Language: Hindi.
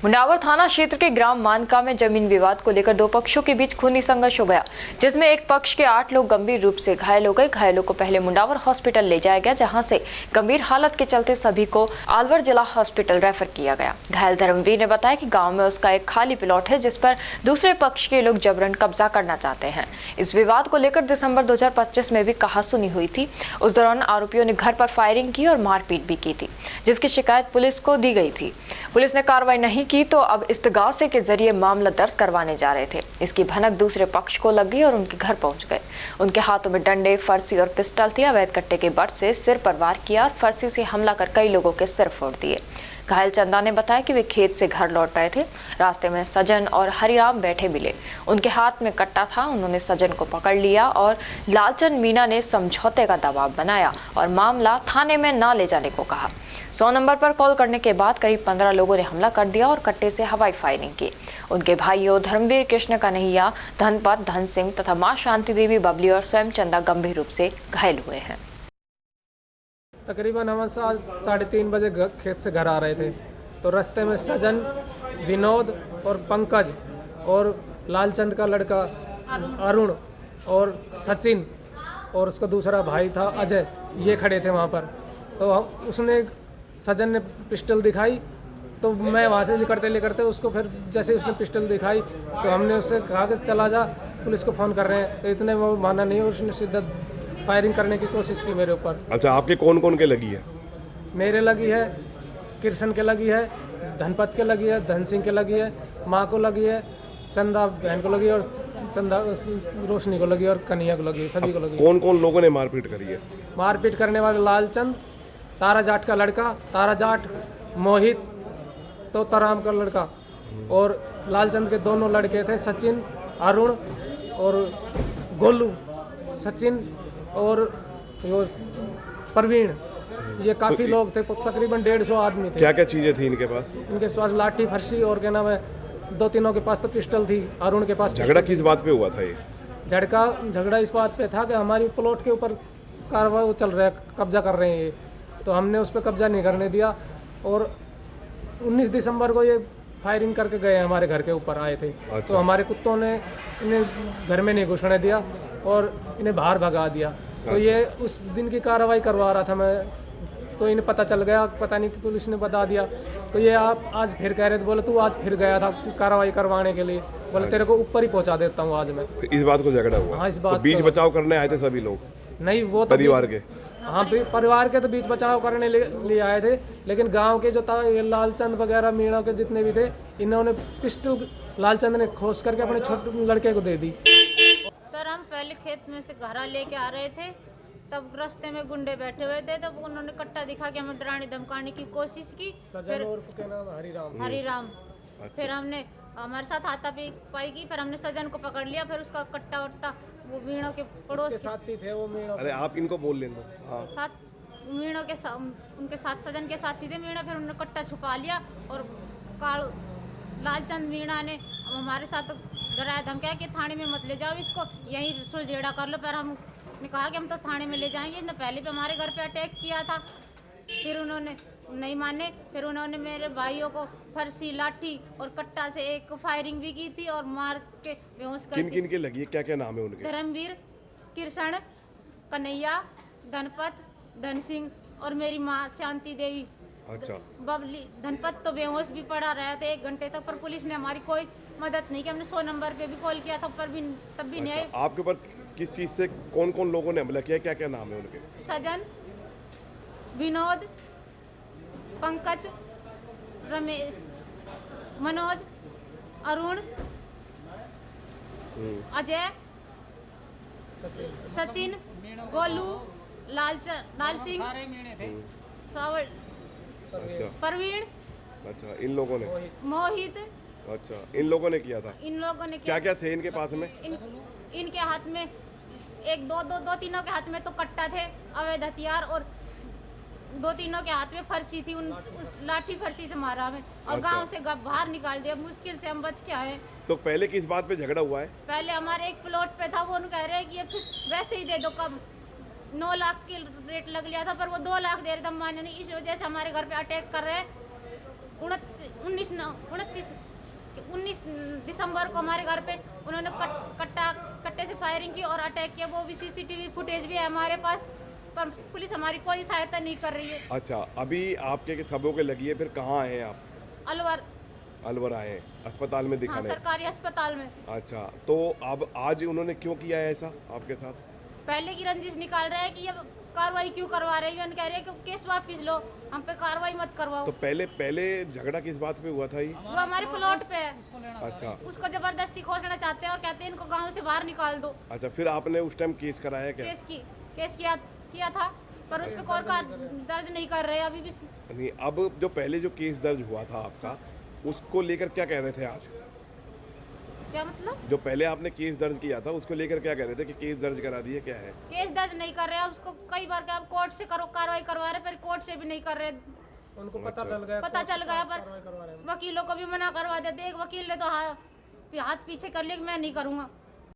मुंडावर थाना क्षेत्र के ग्राम मानका में जमीन विवाद को लेकर दो पक्षों के बीच खूनी संघर्ष हो गया, जिसमें एक पक्ष के 8 लोग गंभीर रूप से घायल हो गए। घायलों को पहले मुंडावर हॉस्पिटल ले जाया गया, जहां से गंभीर हालत के चलते सभी को अलवर जिला हॉस्पिटल रेफर किया गया। घायल धर्मवीर ने बताया कि गाँव में उसका एक खाली प्लॉट है, जिस पर दूसरे पक्ष के लोग जबरन कब्जा करना चाहते हैं। इस विवाद को लेकर दिसंबर 2025 में भी कहासुनी हुई थी। उस दौरान आरोपियों ने घर पर फायरिंग की और मारपीट भी की थी, जिसकी शिकायत पुलिस को दी गई थी। पुलिस ने कार्रवाई नहीं की तो अब इस्तगासे के जरिए मामला दर्ज करवाने जा रहे थे। इसकी भनक दूसरे पक्ष को लग गई और उनके घर पहुंच गए। उनके हाथों में डंडे, फरसी और पिस्टल थी। अवैध कट्टे के बट से सिर पर वार किया और फरसी से हमला कर कई लोगों के सिर फोड़ दिए। घायल चंदा ने बताया कि वे खेत से घर लौट रहे थे। रास्ते में सजन और हरिराम बैठे मिले। उनके हाथ में कट्टा था। उन्होंने सजन को पकड़ लिया और लालचंद मीणा ने समझौते का दबाव बनाया और मामला थाने में न ले जाने को कहा। 100 नंबर पर कॉल करने के बाद करीब 15 लोगों ने हमला कर दिया और कट्टे से हवाई फायरिंग की। उनके भाइयों धर्मवीर, कृष्ण कन्हैया, धनपत, धन सिंह तथा मां शांति देवी, बबली और स्वयं चंदा गंभीर रूप से घायल हुए हैं। तकरीबन हम 3:30 बजे खेत से घर आ रहे थे, तो रास्ते में सजन, विनोद और पंकज और लालचंद का लड़का अरुण और सचिन और उसका दूसरा भाई था अजय, ये खड़े थे वहाँ पर। तो उसने सजन ने पिस्टल दिखाई, तो मैं वहाँ से लेकर उसको फिर जैसे उसने पिस्टल दिखाई तो हमने उससे कहा कि चला जा, पुलिस को फ़ोन कर रहे हैं। तो इतने वो माना नहीं और उसने सीधा फायरिंग करने की कोशिश की मेरे ऊपर। अच्छा, आपके कौन कौन के लगी है? मेरे लगी है, कृष्ण के लगी है, धनपत के लगी है, धन सिंह के लगी है, माँ को लगी है, चंदा बहन को लगी है और चंदा रोशनी को लगी और कन्हैया को लगी है, सभी को लगी है। कौन कौन लोगों ने मारपीट करी है? मारपीट करने वाले लालचंद, तारा जाट का लड़का, तारा जाट, मोहित तो तराम का लड़का और लालचंद के दोनों लड़के थे सचिन, अरुण और गोलू। सचिन और वो परवीन, ये काफ़ी लोग थे, तकरीबन 150 आदमी थे। क्या क्या चीज़ें थी इनके पास? इनके पास लाठी, फरसी और क्या नाम है, 2-3 के पास तो पिस्टल थी। अरुण के पास झगड़ा किस बात पे हुआ था ये? झगड़ा इस बात पे था कि हमारी प्लॉट के ऊपर कार्रवाई चल रहा है, कब्जा कर रहे हैं ये, तो हमने उस पर कब्जा नहीं करने दिया। और 19 दिसंबर को ये फायरिंग करके गए, हमारे घर के ऊपर आए थे। अच्छा। तो हमारे कुत्तों ने इन्हें घर में नहीं घुसने दिया और इन्हें बाहर भगा दिया। तो ये उस दिन की कार्रवाई करवा रहा था मैं, तो इन्हें पता चल गया, पता नहीं कि पुलिस ने बता दिया। तो ये आप आज फिर कह रहे थे, बोले तू आज फिर गया था कार्रवाई करवाने के लिए, बोले तेरे को ऊपर ही पहुंचा देता हूँ आज मैं। इस बात को झगड़ा हुआ? हाँ, इस बात तो बीच बचाव करने आए थे सभी लोग? नहीं, वो तो परिवार के? हाँ, परिवार के तो बीच बचाव करने लिए आए थे, लेकिन गांव के जो था ये लालचंद वगैरह मीणा के जितने भी थे, इन्होंने पिस्टल लालचंद ने खोस करके अपने छोटे लड़के को दे दी। सर, हम पहले खेत में से घरा लेके आ रहे थे, तब रास्ते में गुंडे बैठे हुए थे, तब उन्होंने कट्टा दिखा के हमें डराने धमकाने की कोशिश की। सजन उर्फ के नाम हरिराम। फिर हमने हमारे साथ हाथापाई की, फिर हमने सजन को पकड़ लिया, फिर उसका कट्टा वट्टा वो मीणों के पड़ोस साथी थे वो मीणा। अरे आप इनको बोल लें दो। हाँ। साथ मीणों के उनके साथ सजन के साथी थे मीणा। फिर उन्होंने कट्टा छुपा लिया और लालचंद मीणा ने हमारे साथ डराया धमकाया कि थाने में मत ले जाओ इसको, यहीं सुलझेड़ा कर लो। पर हमने कहा कि हम तो थाने में ले जाएंगे, इसने पहले भी हमारे घर पे अटैक किया था। फिर उन्होंने नहीं माने, फिर उन्होंने मेरे भाइयों को फरसी, लाठी और कट्टा से एक फायरिंग भी की थी और मार के बेहोश कर किन के लगी है? क्या क्या नाम है उनके? धर्मवीर, कृष्ण कन्हैया, धनपत, धन सिंह और मेरी माँ शांति देवी। अच्छा। बबली, धनपत तो बेहोश भी पड़ा रहा था 1 घंटे तक, पर पुलिस ने हमारी कोई मदद नहीं की। हमने 100 नंबर पे भी कॉल किया था, पर भी तब भी नहीं आए। आपके ऊपर किस चीज़ से कौन कौन लोगों ने हमला किया? क्या क्या नाम है उनके? सजन, विनोद, पंकज, रमेश, मनोज, अरुण, अजय, सचिन, गोलू, लाल सिंह, सावल, परवीन। अच्छा, इन लोगों ने? मोहित। अच्छा, इन लोगों ने किया था? इन लोगों ने क्या क्या थे इनके पास में? इनके हाथ में एक दो तीनों के हाथ में तो कट्टा थे, अवैध हथियार, और 2-3 के हाथ में फरसी थी। उस लाठी फरसी से मारा हमें और अच्छा। गांव से बाहर निकाल दिया, मुश्किल से हम बच के आए। तो पहले किस बात पे झगड़ा हुआ है? पहले हमारे एक प्लॉट पे था, वो कह रहे हैं कि ये वैसे ही दे दो, कब 9 लाख की रेट लग लिया था, पर वो 2 लाख दे रहे थे, हम माने नहीं। इस वजह से हमारे घर पे अटैक कर रहे हैं उन्नीस दिसंबर को हमारे घर पे उन्होंने कट्टे से फायरिंग की और अटैक किया। वो भी सीसीटीवी फुटेज भी है हमारे पास, पर पुलिस हमारी कोई सहायता नहीं कर रही है। अच्छा, अभी आपके सबों के लगी है, फिर कहाँ आए हैं आप? अलवर। अलवर आए हैं, अस्पताल में हाँ, दिखाने? सरकारी अस्पताल में। अच्छा, तो अब आज उन्होंने क्यों किया है ऐसा आपके साथ? पहले की रंजिश निकाल रहे हैं कि ये कार्रवाई क्यों करवा रहे हैं, कह रहे हैं कि केस वापिस लो, हम पे कार्रवाई मत करवाओ। तो पहले झगड़ा किस बात पे हुआ था ये? वो हमारे प्लॉट पे है, अच्छा उसको जबरदस्ती खोसना चाहते हैं और कहते हैं इनको गांव से बाहर निकाल दो। अच्छा, फिर आपने उस टाइम केस कराया क्या? केस किया था, पर उस पर कोई दर्ज नहीं कर रहे अभी भी। नहीं, अब जो पहले जो केस दर्ज हुआ था आपका, उसको लेकर क्या कह रहे थे आज? क्या मतलब? जो पहले आपने केस दर्ज किया था उसको लेकर क्या कह रहे थे कि केस दर्ज करा दिए, क्या है? केस दर्ज नहीं कर रहे हैं, उसको कई बार क्या कोर्ट से करो कार्रवाई करवा रहे, पर कोर्ट से भी नहीं कर रहे। उनको पता चल गया, पता चल गया, कार्रवाई करवा रहे पर हैं। वकीलों को भी मना करवा देते। एक वकील ने तो हाथ पीछे कर लिया कि मैं नहीं करूँगा।